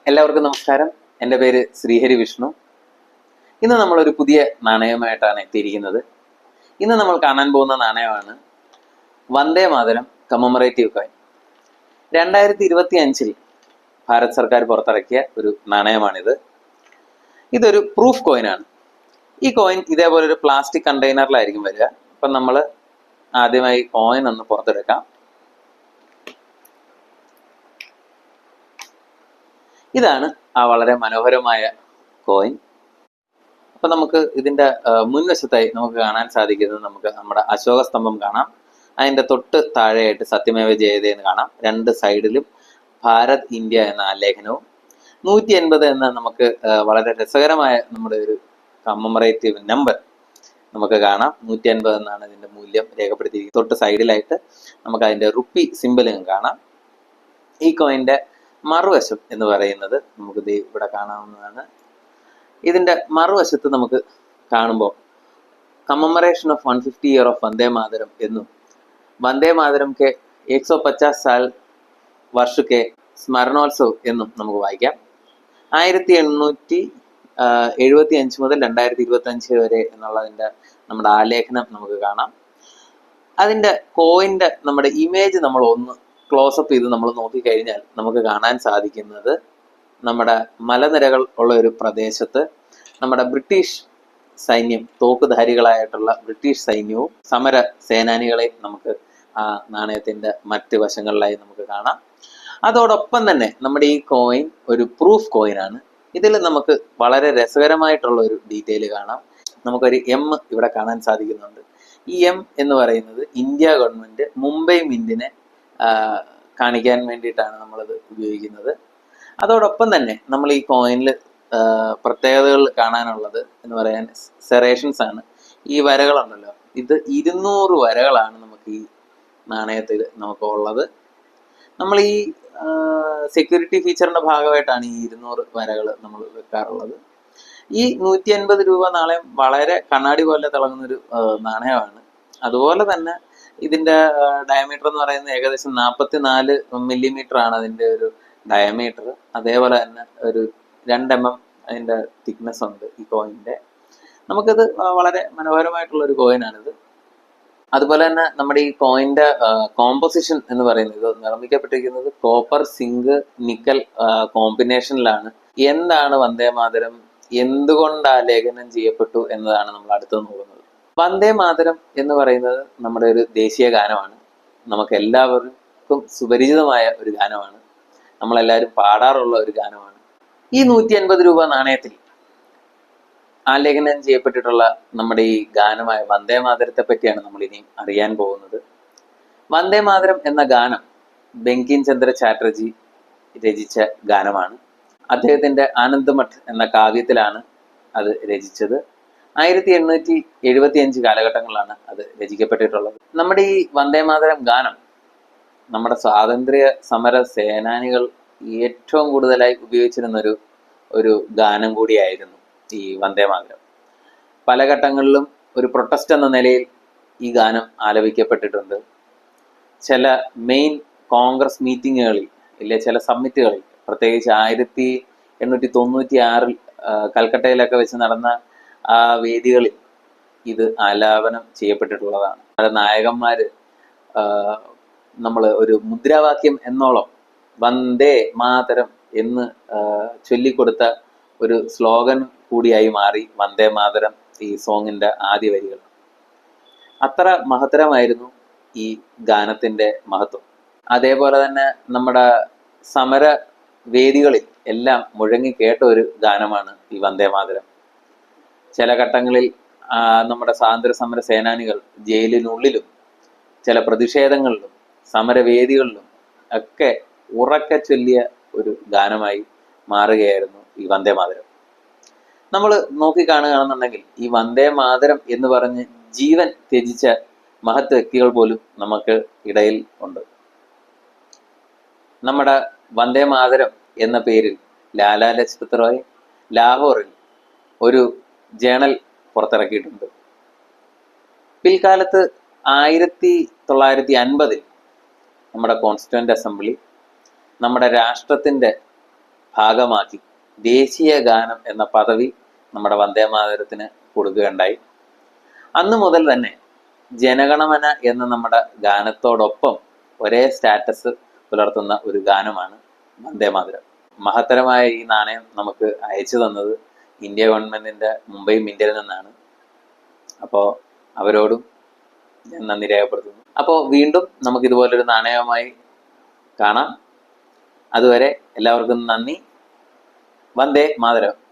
എല്ലാവർക്കും നമസ്കാരം. എൻ്റെ പേര് ശ്രീഹരി വിഷ്ണു. ഇന്ന് നമ്മളൊരു പുതിയ നാണയമായിട്ടാണ് എത്തിയിരിക്കുന്നത്. ഇന്ന് നമ്മൾ കാണാൻ പോകുന്ന നാണയമാണ് വന്ദേ മാതരം കമ്മമറേറ്റീവ് കോയിൻ. 2025 ഭാരത് സർക്കാർ പുറത്തിറക്കിയ ഒരു നാണയമാണിത്. ഇതൊരു പ്രൂഫ് കോയിനാണ്. ഈ കോയിൻ ഇതേപോലെ ഒരു പ്ലാസ്റ്റിക് കണ്ടെയ്നറിലായിരിക്കും വരിക. അപ്പം നമ്മൾ ആദ്യമായി കോയിൻ ഒന്ന് പുറത്തെടുക്കാം. ഇതാണ് ആ വളരെ മനോഹരമായ കോയിൻ. അപ്പം നമുക്ക് ഇതിൻ്റെ മുൻവശത്തായി നമുക്ക് കാണാൻ സാധിക്കുന്നത്, നമുക്ക് നമ്മുടെ അശോക സ്തംഭം കാണാം. അതിൻ്റെ തൊട്ട് താഴെയായിട്ട് സത്യമേവ ജയതേ എന്ന് കാണാം. രണ്ട് സൈഡിലും ഭാരത് ഇന്ത്യ എന്ന ആലേഖനവും 180 എന്ന നമുക്ക് വളരെ രസകരമായ നമ്മുടെ ഒരു കമ്മമറേറ്റീവ് നമ്പർ നമുക്ക് കാണാം. 180 എന്നാണ് ഇതിൻ്റെ മൂല്യം രേഖപ്പെടുത്തിയിരിക്കുന്നത്. തൊട്ട് സൈഡിലായിട്ട് നമുക്ക് അതിൻ്റെ റുപ്പി സിമ്പിളും കാണാം. ഈ കോയിൻ്റെ മറുവശം എന്ന് പറയുന്നത് നമുക്ക് ഇവിടെ കാണാവുന്നതാണ്. ഇതിൻ്റെ മറുവശത്ത് നമുക്ക് കാണുമ്പോൾ കമ്മമറേഷൻ of 150 year of Vande Mataram എന്നും വന്ദേ മാതരം കെ 150 സാൽ വർഷ കെ സ്മരണോത്സവ് എന്നും നമുക്ക് വായിക്കാം. 1875 മുതൽ 2025 വരെ എന്നുള്ളതിൻ്റെ നമ്മുടെ ആലേഖനം നമുക്ക് കാണാം. അതിൻ്റെ കോയിൻ്റെ നമ്മുടെ ഇമേജ് നമ്മൾ ഒന്ന് ക്ലോസപ്പ് ചെയ്ത് നമ്മൾ നോക്കിക്കഴിഞ്ഞാൽ നമുക്ക് കാണാൻ സാധിക്കുന്നത്, നമ്മുടെ മലനിരകൾ ഉള്ള ഒരു പ്രദേശത്ത് നമ്മുടെ ബ്രിട്ടീഷ് സൈന്യം, തോക്കുധാരികളായിട്ടുള്ള ബ്രിട്ടീഷ് സൈന്യവും സമര സേനാനികളെ നമുക്ക് ആ നാണയത്തിൻ്റെ മറ്റ് വശങ്ങളിലായി നമുക്ക് കാണാം. അതോടൊപ്പം തന്നെ നമ്മുടെ ഈ കോയിൻ ഒരു പ്രൂഫ് കോയിനാണ്. ഇതിൽ നമുക്ക് വളരെ രസകരമായിട്ടുള്ള ഒരു ഡീറ്റെയിൽ കാണാം. നമുക്കൊരു എം ഇവിടെ കാണാൻ സാധിക്കുന്നുണ്ട്. ഈ എം എന്ന് പറയുന്നത് ഇന്ത്യ ഗവൺമെൻറ് മുംബൈ മിൻറ്റിനെ കാണിക്കാൻ വേണ്ടിയിട്ടാണ് നമ്മളത് ഉപയോഗിക്കുന്നത്. അതോടൊപ്പം തന്നെ നമ്മൾ ഈ കോയിനിൽ പ്രത്യേകതകൾ കാണാനുള്ളത് എന്ന് പറയാൻ സെറേഷൻസ് ആണ്. ഈ വരകളുണ്ടല്ലോ, ഇത് 200 വരകളാണ് നമുക്ക് ഈ നാണയത്തിൽ നമുക്ക് ഉള്ളത്. നമ്മൾ ഈ സെക്യൂരിറ്റി ഫീച്ചറിൻ്റെ ഭാഗമായിട്ടാണ് ഈ 200 വരകൾ നമ്മൾ വെക്കാറുള്ളത്. ഈ 150 രൂപ നാണയം വളരെ കണ്ണാടി പോലെ തിളങ്ങുന്നൊരു നാണയമാണ്. അതുപോലെ തന്നെ ഇതിൻ്റെ ഡയമീറ്റർ എന്ന് പറയുന്നത് ഏകദേശം 44 മില്ലിമീറ്റർ ആണ് അതിൻ്റെ ഒരു ഡയമീറ്റർ. അതേപോലെ തന്നെ ഒരു 2 mm അതിൻ്റെ തിക്നെസ് ഉണ്ട് ഈ കോയിൻ്റെ. നമുക്കിത് വളരെ മനോഹരമായിട്ടുള്ളൊരു കോയിനാണിത്. അതുപോലെ തന്നെ നമ്മുടെ ഈ കോയിൻ്റെ കോമ്പോസിഷൻ എന്ന് പറയുന്നത്, ഇത് നിർമ്മിക്കപ്പെട്ടിരിക്കുന്നത് കോപ്പർ, സിങ്ക്, നിക്കൽ കോമ്പിനേഷനിലാണ്. എന്താണ് വന്ദേ മാതരം, എന്തുകൊണ്ട് ആലേഖനം ചെയ്യപ്പെട്ടു എന്നതാണ് നമ്മൾ അടുത്ത് നോക്കുന്നത്. വന്ദേ മാതരം എന്ന് പറയുന്നത് നമ്മുടെ ഒരു ദേശീയ ഗാനമാണ്. നമുക്ക് എല്ലാവർക്കും സുപരിചിതമായ ഒരു ഗാനമാണ്. നമ്മളെല്ലാവരും പാടാറുള്ള ഒരു ഗാനമാണ്. ഈ 150 രൂപ നാണയത്തിൽ ആലേഖനം ചെയ്യപ്പെട്ടിട്ടുള്ള നമ്മുടെ ഈ ഗാനമായ വന്ദേ മാതരത്തെ പറ്റിയാണ് നമ്മൾ ഇനി അറിയാൻ പോകുന്നത്. വന്ദേ മാതരം എന്ന ഗാനം ബങ്കിം ചന്ദ്ര ചാറ്റർജി രചിച്ച ഗാനമാണ്. അദ്ദേഹത്തിൻ്റെ ആനന്ദ്മഠ് എന്ന കാവ്യത്തിലാണ് അത് രചിച്ചത്. 1875 കാലഘട്ടങ്ങളിലാണ് അത് രചിക്കപ്പെട്ടിട്ടുള്ളത്. നമ്മുടെ ഈ വന്ദേ മാതരം ഗാനം നമ്മുടെ സ്വാതന്ത്ര്യ സമര സേനാനികൾ ഏറ്റവും കൂടുതലായി ഉപയോഗിച്ചിരുന്ന ഒരു ഗാനം കൂടിയായിരുന്നു ഈ വന്ദേ മാതരം. പല ഘട്ടങ്ങളിലും ഒരു പ്രൊട്ടസ്റ്റ് എന്ന നിലയിൽ ഈ ഗാനം ആലപിക്കപ്പെട്ടിട്ടുണ്ട്. ചില മെയിൻ കോൺഗ്രസ് മീറ്റിങ്ങുകളിൽ, ഇല്ലെ ചില സമ്മിറ്റുകളിൽ, പ്രത്യേകിച്ച് 1896 കൽക്കട്ടയിലൊക്കെ വെച്ച് നടന്ന ആ വേദികളിൽ ഇത് ആലാപനം ചെയ്യപ്പെട്ടിട്ടുള്ളതാണ്. പല നായകന്മാർ നമ്മൾ ഒരു മുദ്രാവാക്യം എന്നോളം വന്ദേ മാതരം എന്ന് ചൊല്ലിക്കൊടുത്ത ഒരു സ്ലോഗൻ കൂടിയായി മാറി വന്ദേ മാതരം ഈ സോങ്ങിൻ്റെ ആദ്യ വരികൾ. അത്ര മഹത്തരമായിരുന്നു ഈ ഗാനത്തിൻ്റെ മഹത്വം. അതേപോലെ തന്നെ നമ്മുടെ സമര വേദികളിൽ എല്ലാം മുഴങ്ങി കേട്ട ഒരു ഗാനമാണ് ഈ വന്ദേ മാതരം. ചില ഘട്ടങ്ങളിൽ നമ്മുടെ സ്വാതന്ത്ര്യ സമര സേനാനികൾ ജയിലിനുള്ളിലും ചില പ്രതിഷേധങ്ങളിലും സമരവേദികളിലും ഒക്കെ ഉറക്കെ ചൊല്ലിയ ഒരു ഗാനമായി മാറുകയായിരുന്നു ഈ വന്ദേ മാതരം. നമ്മൾ നോക്കിക്കാണുകയാണെന്നുണ്ടെങ്കിൽ ഈ വന്ദേ മാതരം എന്ന് പറഞ്ഞ് ജീവൻ ത്യജിച്ച മഹത് വ്യക്തികൾ പോലും നമുക്ക് ഇടയിൽ ഉണ്ട്. നമ്മുടെ വന്ദേ മാതരം എന്ന പേരിൽ ലാലാ ലജ്പത് റായ് ലാഹോറിൽ ഒരു ജേണൽ പുറത്തിറക്കിയിട്ടുണ്ട്. പിൽക്കാലത്ത് 1950 നമ്മുടെ കോൺസ്റ്റിറ്റ്യൂവൻ്റ് അസംബ്ലി നമ്മുടെ രാഷ്ട്രത്തിൻ്റെ ഭാഗമാക്കി ദേശീയ ഗാനം എന്ന പദവി നമ്മുടെ വന്ദേമാതരത്തിന് കൊടുക്കുകയുണ്ടായി. അന്ന് മുതൽ തന്നെ ജനഗണമന എന്ന നമ്മുടെ ഗാനത്തോടൊപ്പം ഒരേ സ്റ്റാറ്റസ് പുലർത്തുന്ന ഒരു ഗാനമാണ് വന്ദേമാതരം. മഹത്തരമായ ഈ നാണയം നമുക്ക് അയച്ചു തന്നത് ഇന്ത്യ ഗവൺമെന്റിന്റെ മുംബൈ മിന്റിൽ നിന്നാണ്. അപ്പോൾ അവരോടും ഞാൻ നന്ദി രേഖപ്പെടുത്തുന്നു. അപ്പോൾ വീണ്ടും നമുക്ക് ഇതുപോലൊരു നാണയവുമായി കാണാം. അതുവരെ എല്ലാവർക്കും നന്ദി. വന്ദേ മാതരം.